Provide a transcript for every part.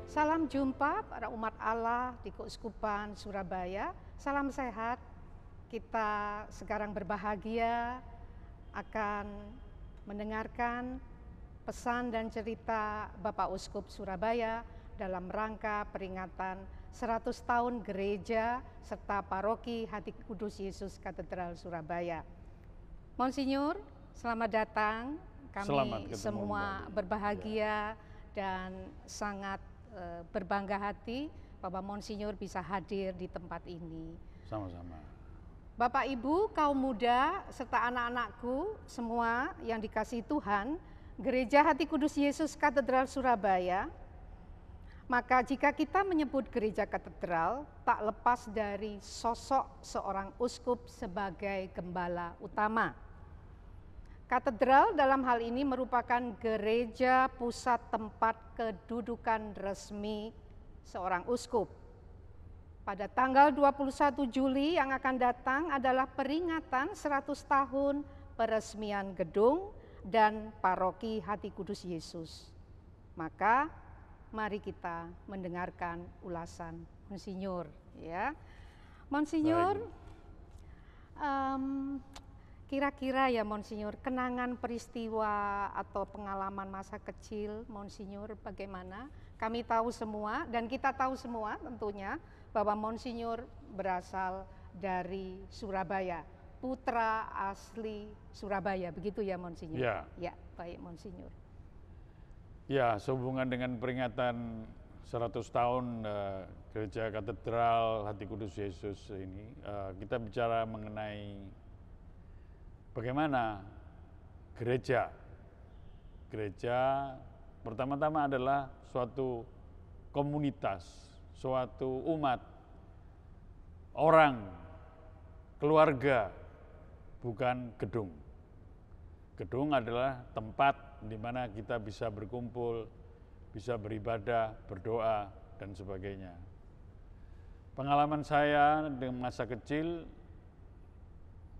Salam jumpa para umat Allah di Keuskupan Surabaya. Salam sehat. Kita sekarang berbahagia akan mendengarkan pesan dan cerita Bapak Uskup Surabaya dalam rangka peringatan 100 tahun gereja serta paroki Hati Kudus Yesus Katedral Surabaya. Monsinyur, selamat datang. Kami semua berbahagia dan sangat berbangga hati Bapak Monsinyur bisa hadir di tempat ini. Sama-sama. Bapak Ibu, kaum muda, serta anak-anakku semua yang dikasihi Tuhan, Gereja Hati Kudus Yesus Katedral Surabaya, maka jika kita menyebut gereja katedral, tak lepas dari sosok seorang uskup sebagai gembala utama. Katedral dalam hal ini merupakan gereja pusat tempat kedudukan resmi seorang uskup. Pada tanggal 21 Juli yang akan datang adalah peringatan 100 tahun peresmian gedung dan paroki Hati Kudus Yesus. Maka mari kita mendengarkan ulasan Monsinyur. Ya, Monsinyur, kira-kira ya Monsinyur, kenangan peristiwa atau pengalaman masa kecil Monsinyur bagaimana? Kami tahu semua dan kita tahu semua tentunya bahwa Monsinyur berasal dari Surabaya, putra asli Surabaya, begitu ya Monsinyur? Ya. Ya, baik Monsinyur. Ya, sehubungan dengan peringatan 100 tahun Gereja Katedral Hati Kudus Yesus ini, kita bicara mengenai bagaimana gereja pertama-tama adalah suatu komunitas, suatu umat, orang, keluarga, bukan gedung. Gedung adalah tempat di mana kita bisa berkumpul, bisa beribadah, berdoa, dan sebagainya. Pengalaman saya di masa kecil,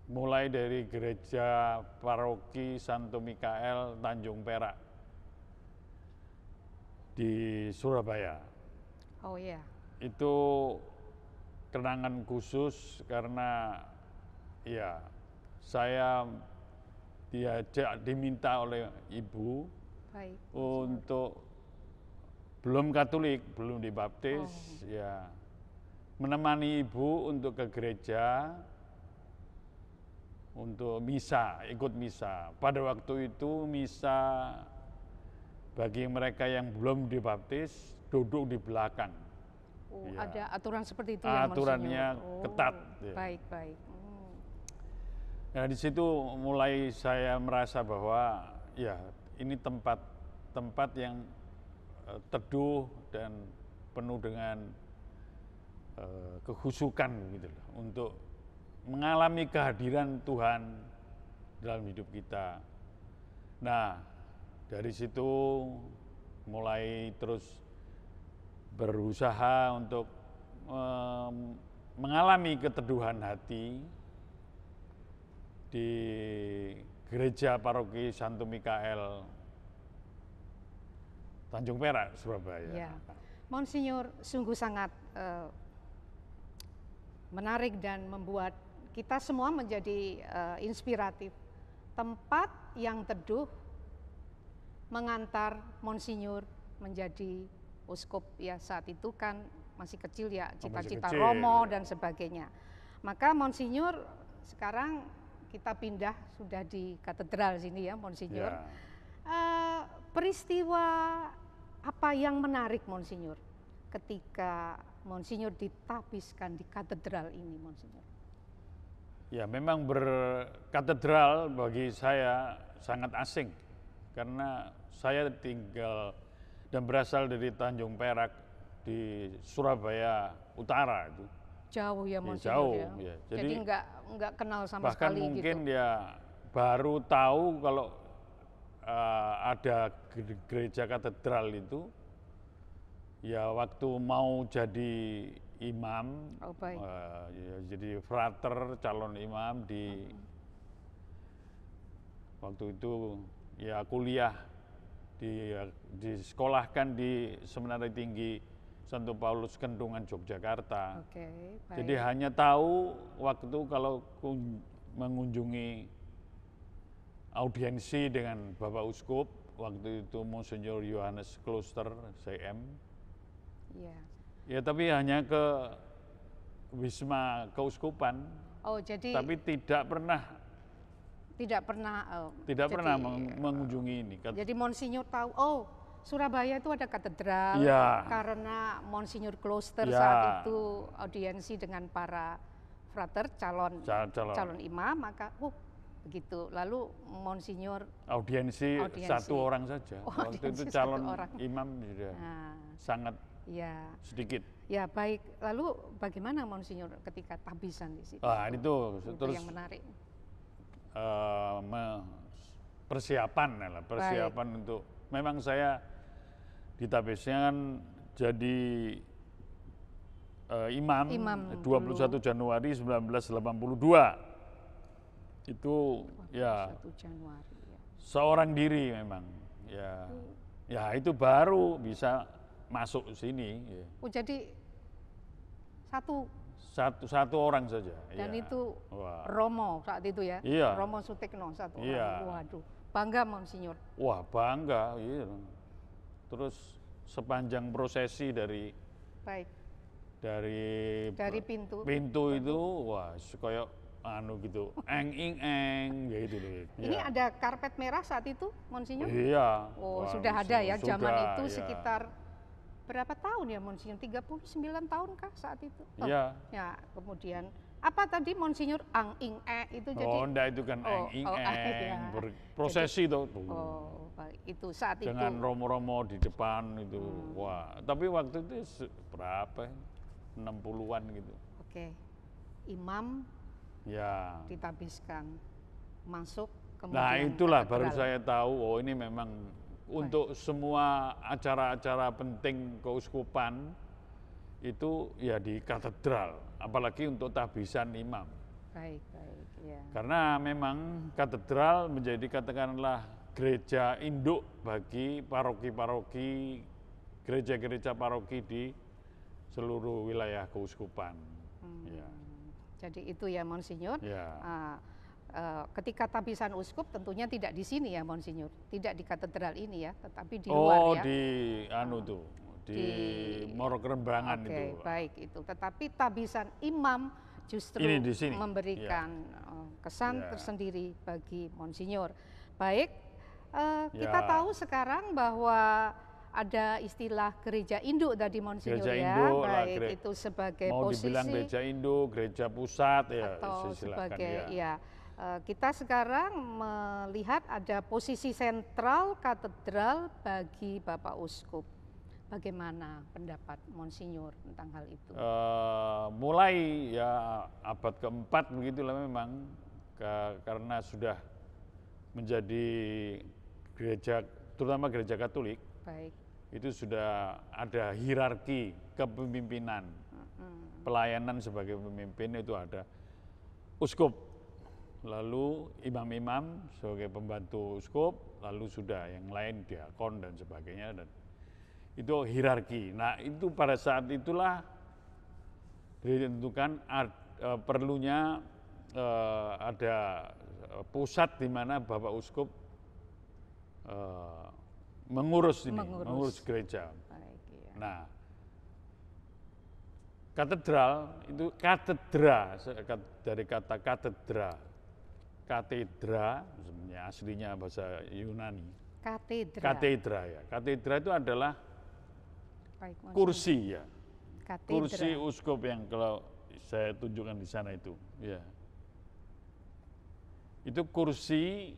mulai dari gereja paroki Santo Mikael Tanjung Perak di Surabaya. Oh iya. Itu kenangan khusus karena ya saya diminta oleh ibu. Baik. Untuk belum Katolik, belum dibaptis, ya menemani ibu untuk ke gereja untuk misa, ikut misa. Pada waktu itu misa bagi mereka yang belum dibaptis duduk di belakang. Ya. Ada aturan seperti itu ya, aturannya ketat. Ya. Baik. Nah, di situ mulai saya merasa bahwa ya ini tempat yang teduh dan penuh dengan kekhusyukan gitu loh, untuk mengalami kehadiran Tuhan dalam hidup kita. Nah, dari situ mulai terus berusaha untuk mengalami keteduhan hati di gereja paroki Santo Mikael Tanjung Perak, Surabaya. Ya. Monsinyur sungguh sangat menarik dan membuat kita semua menjadi inspiratif. Tempat yang teduh mengantar Monsinyur menjadi uskup ya, saat itu kan masih kecil ya, cita-cita Romo dan sebagainya. Maka Monsinyur sekarang kita pindah sudah di katedral sini ya Monsinyur. Ya. Peristiwa apa yang menarik Monsinyur ketika Monsinyur ditapiskan di katedral ini Monsinyur? Ya, memang berkatedral bagi saya sangat asing karena saya tinggal dan berasal dari Tanjung Perak di Surabaya Utara itu. Jauh ya Monsinyur. Jauh, ya. Ya. Jadi nggak kenal sama bahkan sekali mungkin gitu. Ya baru tahu kalau ada gereja katedral itu ya waktu mau jadi imam, ya, jadi frater, calon imam di waktu itu ya kuliah disekolahkan di Seminari Tinggi Santo Paulus Kendungan Yogyakarta. Oke, baik. Jadi hanya tahu waktu kalau mengunjungi audiensi dengan Bapak Uskup, waktu itu Monsinyur Yohanes Kloster, CM. Iya. Ya tapi hanya ke Wisma Keuskupan, Oh, jadi tapi tidak pernah jadi, mengunjungi ini. Jadi Monsinyur tahu, oh Surabaya itu ada katedral, Ya. karena Monsinyur Kloster Ya. saat itu audiensi dengan para frater calon imam, maka begitu. Lalu Monsinyur audiensi satu orang saja. Oh, Waktu itu audiensi calon satu orang. imam sudah sangat ya, sedikit. ya baik. Lalu bagaimana Monsinyur ketika tabisan di situ? Itu terus yang menarik. Persiapan untuk, memang saya ditabisnya kan jadi imam 21 Januari 1982. Itu 21 ya Januari, ya. seorang diri memang. Ya itu baru bisa masuk sini. Ya. Oh, jadi satu orang saja. Dan ya. itu Wah. Romo saat itu ya? Iya. Romo Sutekno satu Iya. orang. Waduh, bangga Monsinyur. Wah bangga, iya. Terus sepanjang prosesi dari pintu itu, wah kayak gitu, eng ya itu deh. Ini ada karpet merah saat itu, Monsinyur? Iya. Oh, wah, sudah ada ya zaman itu ya. sekitar berapa tahun ya Monsinyur? 39 tahun kah saat itu? Iya. Ya, kemudian apa tadi Monsinyur ang ing itu jadi? Oh, enggak, itu kan eng ya. berprosesi itu. Oh, baik. Itu saat dengan itu. romo-romo di depan itu. Wah, tapi waktu itu berapa? 60-an gitu. Oke. Imam ya ditabiskan masuk, kemudian nah itulah katedral. baru saya tahu, oh ini memang untuk semua acara-acara penting keuskupan itu ya di katedral, apalagi untuk tabisan imam. Baik, ya. Karena memang katedral menjadi katakanlah gereja induk bagi paroki-paroki, gereja-gereja paroki di seluruh wilayah keuskupan. Ya. Jadi itu ya Monsinyur. Ya. Ketika tabisan uskup tentunya tidak di sini ya Monsinyur, tidak di katedral ini ya, tetapi di luar ya. Di Morokrembangan itu. Oke, baik itu. Tetapi tabisan imam justru ini di sini. Memberikan kesan tersendiri bagi Monsinyur. Baik, kita tahu sekarang bahwa ada istilah gereja induk tadi Monsinyur gereja ya, induk, baik itu sebagai mau posisi dibilang gereja induk, gereja pusat ya, atau sebagai ya. Kita sekarang melihat ada posisi sentral katedral bagi Bapak Uskup. Bagaimana pendapat Monsinyur tentang hal itu? Mulai ya abad keempat begitulah memang, karena sudah menjadi gereja, terutama gereja Katolik. Baik. Itu sudah ada hierarki kepemimpinan, pelayanan sebagai pemimpin itu ada uskup, lalu imam-imam sebagai pembantu uskup, lalu sudah yang lain diakon dan sebagainya, dan itu hierarki. Nah itu pada saat itulah ditentukan perlunya ada pusat di mana Bapak Uskup mengurus gereja. Baik, ya. Nah, katedral itu katedra, dari kata katedra sebenarnya aslinya bahasa Yunani. Katedra ya. Katedra itu adalah kursi ya. Katedra. Kursi uskup yang kalau saya tunjukkan di sana itu, ya. Itu kursi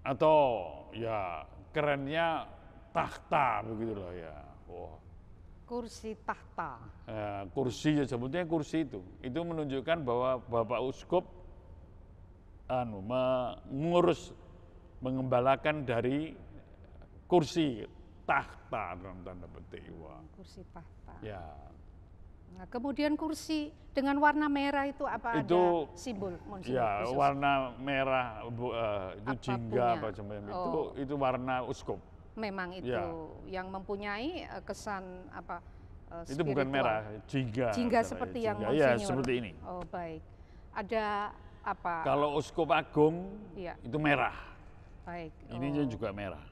atau ya kerennya tahta begitulah ya. Wow. Kursi tahta. Kursi ya, sebetulnya kursi itu menunjukkan bahwa Bapak Uskup mengurus, mengembalakan dari kursi tahta dalam tanda petik. Wah. Kursi tahta. Ya. Nah, kemudian kursi dengan warna merah itu apa, ada simbol Monsinyur? Ya, khusus? warna merah itu jingga apa semacam itu warna uskup. memang itu yang mempunyai kesan apa itu bukan merah, jingga seperti yang Monsinyur. Ya, seperti ini. Oh baik. Ada apa? Kalau uskup agung itu merah. Baik. Ininya juga merah.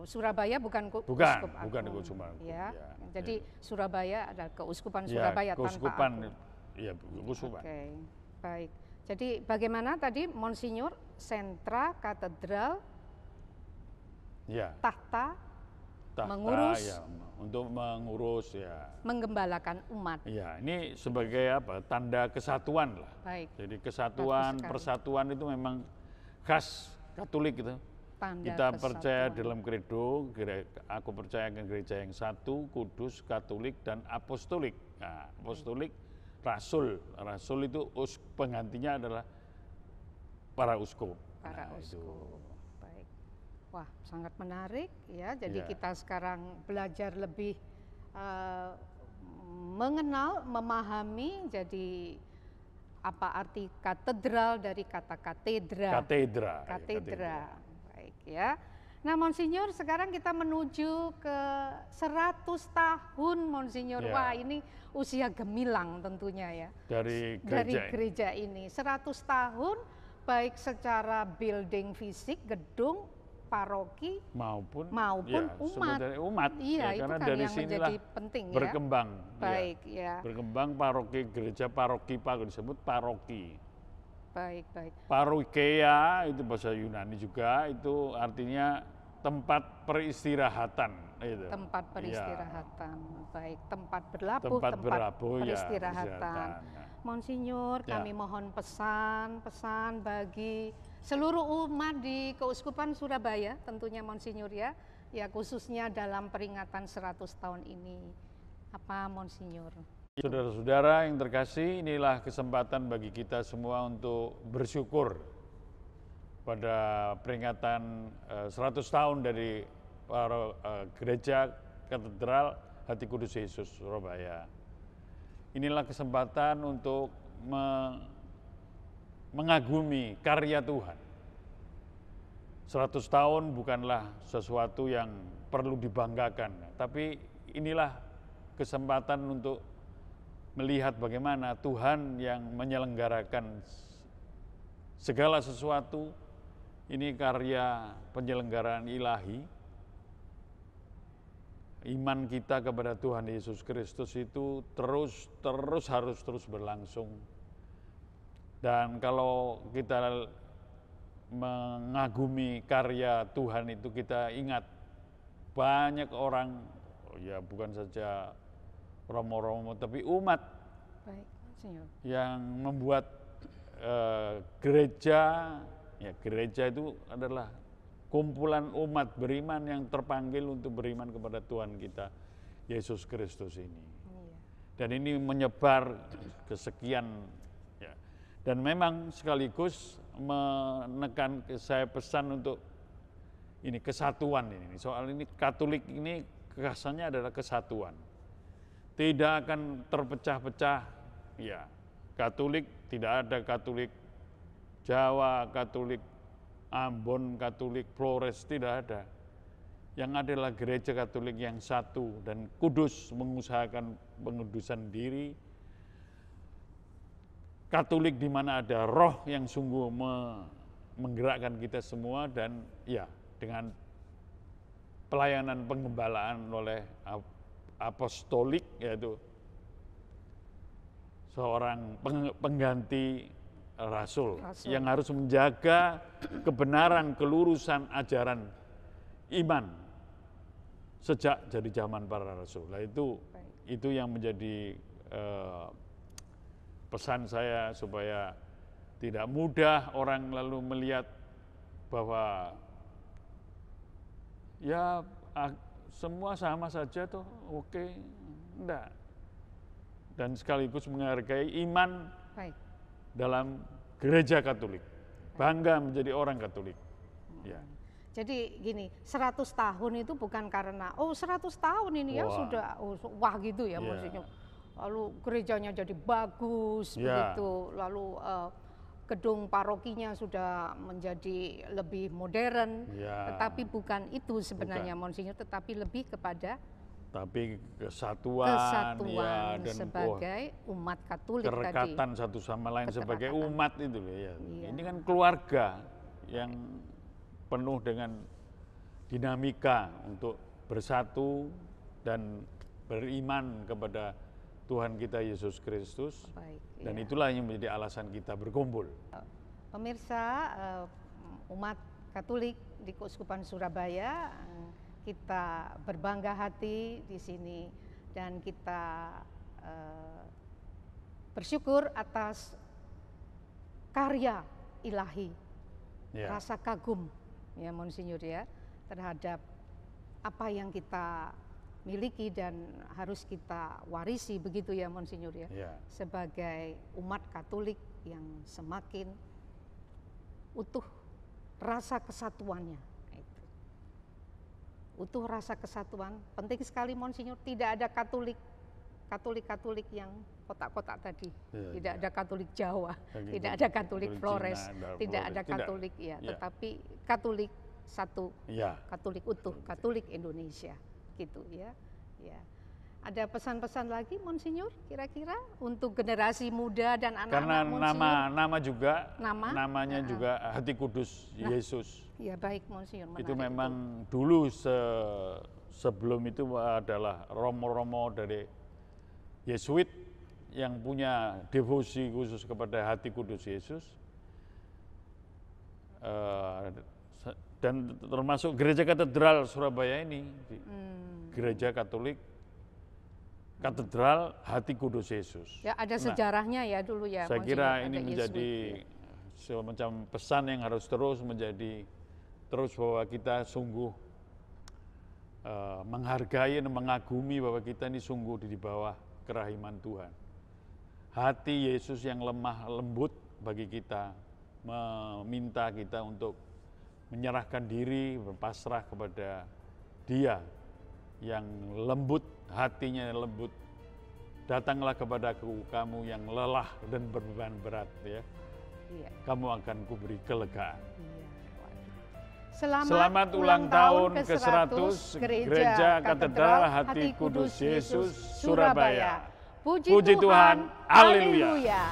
Surabaya bukan uskup agung. Bukan uskup agung. Ya. Jadi Surabaya ada keuskupan Surabaya keuskupan, tanpa agung. Iya, keuskupan. Oke. Baik. Jadi bagaimana tadi Monsinyur sentra katedral tahta mengurus untuk mengurus menggembalakan umat. Ya, ini sebagai apa? Tanda kesatuan lah. Baik. Jadi kesatuan, persatuan itu memang khas Katolik itu. Kita percaya dalam kredo, aku percaya ke gereja yang satu, kudus, Katolik, dan apostolik. Nah, apostolik, rasul. Rasul itu penggantinya adalah para uskup. Para uskup. Baik. Wah, sangat menarik ya. Jadi kita sekarang belajar lebih mengenal, memahami. Jadi apa arti katedral dari kata katedra? Katedra. Ya. Nah, Monsinyur, sekarang kita menuju ke 100 tahun, Monsinyur. Wah, ini usia gemilang tentunya ya. Dari gereja ini. 100 tahun, baik secara building fisik, gedung, paroki, maupun umat. Iya, itu kan yang menjadi penting ya. Berkembang. Baik, ya. Berkembang paroki, gereja paroki, disebut paroki. Baik. Paroikeia itu bahasa Yunani juga, itu artinya tempat peristirahatan. Itu. Tempat peristirahatan, baik. Tempat berlabuh, tempat peristirahatan. Monsinyur, kami mohon pesan bagi seluruh umat di Keuskupan Surabaya, tentunya Monsinyur ya khususnya dalam peringatan 100 tahun ini. Apa Monsinyur? Saudara-saudara yang terkasih, inilah kesempatan bagi kita semua untuk bersyukur pada peringatan 100 tahun dari Gereja Katedral Hati Kudus Yesus Surabaya. Inilah kesempatan untuk mengagumi karya Tuhan. 100 tahun bukanlah sesuatu yang perlu dibanggakan, tapi inilah kesempatan untuk melihat bagaimana Tuhan yang menyelenggarakan segala sesuatu. Ini karya penyelenggaraan ilahi. Iman kita kepada Tuhan Yesus Kristus itu harus terus berlangsung. Dan kalau kita mengagumi karya Tuhan itu, kita ingat banyak orang, bukan saja romo-romo, tapi umat yang membuat gereja itu adalah kumpulan umat beriman yang terpanggil untuk beriman kepada Tuhan kita Yesus Kristus ini. Dan ini menyebar ke sekian dan memang sekaligus menekan saya pesan untuk ini kesatuan ini. Soal ini Katolik ini kekhasannya adalah kesatuan. Tidak akan terpecah-pecah. Ya, Katolik tidak ada Katolik Jawa, Katolik Ambon, Katolik Flores, tidak ada. Yang adalah gereja Katolik yang satu dan kudus, mengusahakan pengudusan diri. Katolik di mana ada roh yang sungguh menggerakkan kita semua, dan dengan pelayanan pengembalaan oleh apostolik, yaitu seorang pengganti rasul yang harus menjaga kebenaran, kelurusan ajaran iman sejak dari zaman para rasul. Nah, itu yang menjadi pesan saya, supaya tidak mudah orang lalu melihat bahwa semua sama saja toh, oke, enggak. Dan sekaligus menghargai iman dalam gereja Katolik. Bangga menjadi orang Katolik. Ya. Jadi gini, 100 tahun itu bukan karena 100 tahun ini sudah wah gitu ya maksudnya. Lalu gerejanya jadi bagus begitu. Lalu gedung parokinya sudah menjadi lebih modern, Ya. tetapi bukan itu sebenarnya Monsinyur, tetapi lebih kepada Tapi kesatuan, kesatuan dan sebagai umat Katolik tadi. kerekatan satu sama lain sebagai Keterakatan. umat itu ya. Iya. Ini kan keluarga yang penuh dengan dinamika untuk bersatu dan beriman kepada Tuhan kita Yesus Kristus. Baik, Dan ya. itulah yang menjadi alasan kita berkumpul. Pemirsa, umat Katolik di Keuskupan Surabaya, kita berbangga hati di sini dan kita bersyukur atas karya ilahi, Ya. rasa kagum ya Monsinyur ya terhadap apa yang kita miliki dan harus kita warisi begitu ya Monsinyur ya, Ya. sebagai umat Katolik yang semakin utuh rasa kesatuannya. Utuh rasa kesatuan, penting sekali Monsinyur, tidak ada Katolik yang kotak-kotak tadi, Ya, tidak ya. ada Katolik Jawa, Begitu. tidak ada Katolik Katolik Flores, Cina, ada tidak Flores. ada Tidak. Katolik ya, Ya. tetapi Katolik satu, Ya. Katolik utuh, Katolik Indonesia, gitu ya. Ya. Ada pesan-pesan lagi Monsinyur kira-kira untuk generasi muda dan Karena anak-anak Monsinyur? nama juga namanya Ya. juga Hati Kudus Yesus. Ya baik Monsinyur. Itu menarik memang dulu sebelum itu adalah romo-romo dari Yesuit yang punya devosi khusus kepada Hati Kudus Yesus. Dan termasuk Gereja Katedral Surabaya ini, Gereja Katolik Katedral Hati Kudus Yesus. Ya ada Nah, sejarahnya ya dulu ya. saya Monsinyur, kira ada ini Yesuit, menjadi ya. semacam pesan yang harus terus bahwa kita sungguh menghargai dan mengagumi bahwa kita ini sungguh di bawah kerahiman Tuhan. Hati Yesus yang lemah lembut bagi kita, meminta kita untuk menyerahkan diri, berpasrah kepada Dia yang lembut, hatinya lembut. Datanglah kepadaku kamu yang lelah dan berbeban berat ya. Iya. Kamu akan kuberi kelegaan. Iya. Selamat ulang tahun ke-100 Gereja Katedral Hati Kudus Yesus Surabaya. Puji Tuhan, haleluya.